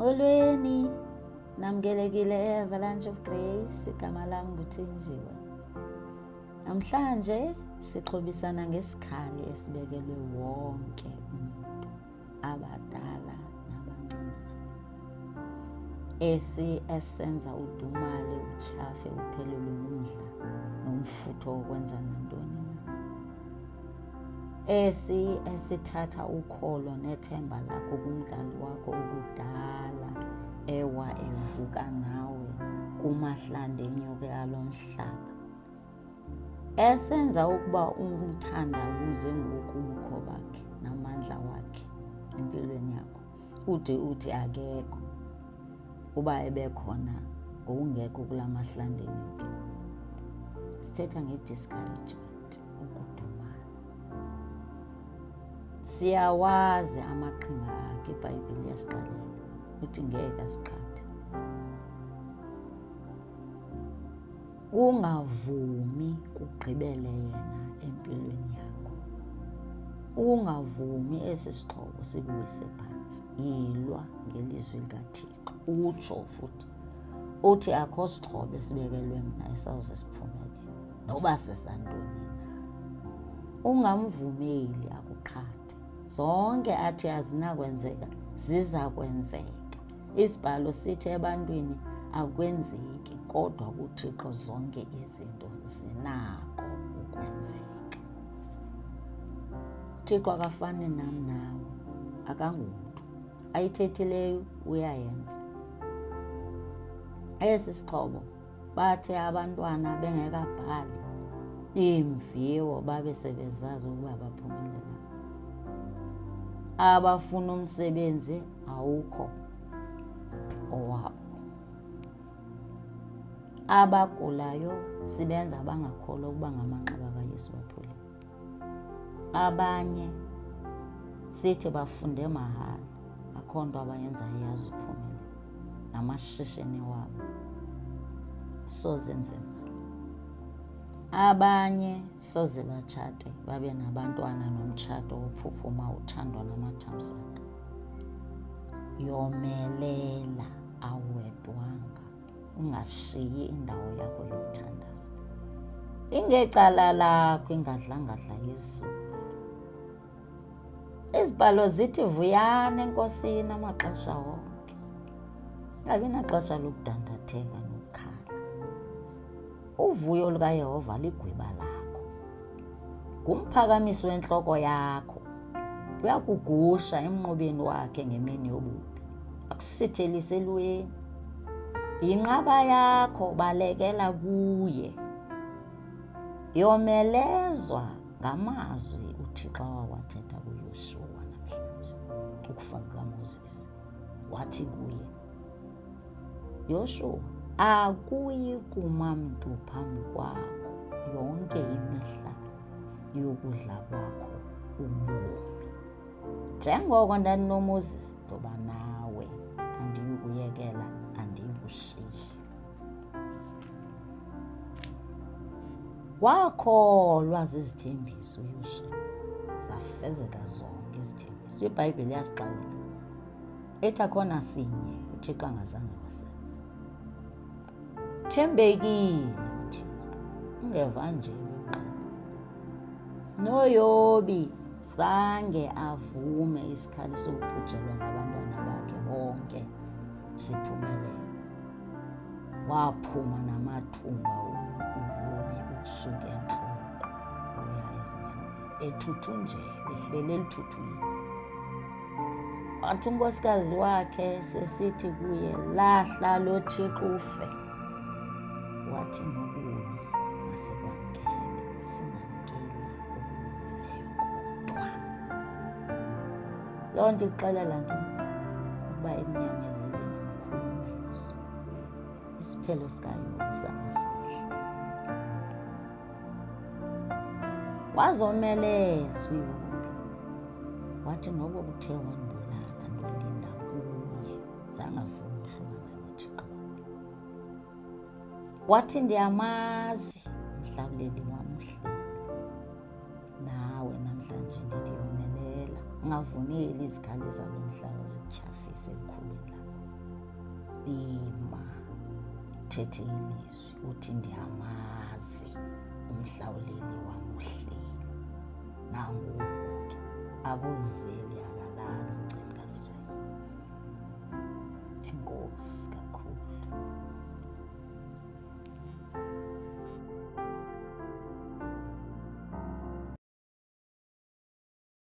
Molweni, namkelekile Avalanche of Grace, igama lami nguThenjiwe. Namhlanje sixhobisana ngesikhali esibekelwe wonke umuntu, abadala nabancinane. Esenza udumale, utyhafe, uphelelwe ngumdla nomfutho wokwenza nantoni na. Esithatha ukholo nethemba lakho kumdlali wakho okudala evuka nawe kumahlande enyuke alomhlaba. Esenza ukuba umthandabuze ngokubukho bakhe namandla wakhe empilweni yakho. Uthi akekho, uba ebekhona ngokungekho kula mahlande enyuke. Sithetha nge-discouragement, ukudumala. Siyawazi amaqhinga akhe, iBhayibhile yasixelela uthi ngeke asiqhathe. Ungavumi kugqibele yena empilweni yakho. Ungavumi esi sixhobo sibuwise phantsi. Yilwa ngelizwi likaThixo. Utsho futhi uthi akho sixhobo esibekelwe mna esawuze siphumelele noba sesantoni na. Ungamvumeli akuqhathe. Zonke athi azinakwenzeka ziza kwenzeka. Isibhalo sithi ebantwini akwenzeki, kodwa kuThixo zonke izinto zinako ukwenzeka. Thixo akafani nam nawe, akangumntu. Ayithethileyo uyayenza. Esi sixhobo bathe abantwana bengekabhali iimviwo babe sebezazi ukuba baphumelela. Abafuna umsebenzi awukho owabo. Abagulayo sibenza bangakholwa ukuba ngamanxeba kaYesu baphule. Abanye sithi bafunde mahala, akho nto abayenzayo iyazi uphumelele. Namashishini wabo sozenze imali. Abanye soze batshate babe nabantwana nomtshato ophuphuma uthandwa namathamsanqa. Yomelela, awedwanga, ungashiyi indawo yakho yokuthandaza. Ingecala lakho ingadlangadla yezulu. Izibhalo zithi vuyani enkosini amaxesha wonke. Ngabi naxesha lokudandatheka nokukhala. Uvuyo lukaYehova ligwiba lakho. Ngumphakamiso wentloko yakho. Uyakugusha emnqobeni wakhe ngemini yobubi. Akusithelise elweni. Yinqaba yakho, balekela kuye. Yomelezwa ngamazwi uThixo awathetha kuYoshuwa namhlanje ukufa kukaMoses. Wathi kuye, Yoshuwa, akuyi kuma mntu phambi kwakho yonke imihla yokudla kwakho ubomi. Njengoko ndandinoMoses, ndoba nawe, andiyukuyekela, andiyukushiya. Wakholwa zizithembiso uYoshuwa, zafezeka zonke izithembiso. iBhayibhile yasixelela ethi akhona sinye uThixo angazange wasenza. Thembekile uThixo, ungeva nje weqela. NoYobi zange avume isikhali sokubhujelwa ngabantwana bakhe bonke siphumelele. Waphuma namathumba uYobi ukusuka entloko uya ezinyaweni, ethuthu nje, ehlele elithuthwini. Wathi unkosikazi wakhe sesithi kuye, lahla lo Thixo ufe. Wathi nobubi masekwangele, singamkeli okulungileyo kodwa. Loo nto ixelela ntoni? Ukuba emnyamezele mkhulu umvuzo. Isiphelo sikaYobi sangesihle. Wazomelezwa uYobi. Wathi noba kuthe wandibulala ndolinda kuye, zangavuma uhlukana noThixo wakhe. Wathi ndiyamazi umhlawuleli wamhleli. Nawe namhlanje ndithi yomelela. Ungavumeli izikhali zalo mhlaba zikutyhafise elikhulwini lakho. uthethe ilizwi uthi ndiyamazi umhlawuleli wam uhleli. Nangoku ke akuzeli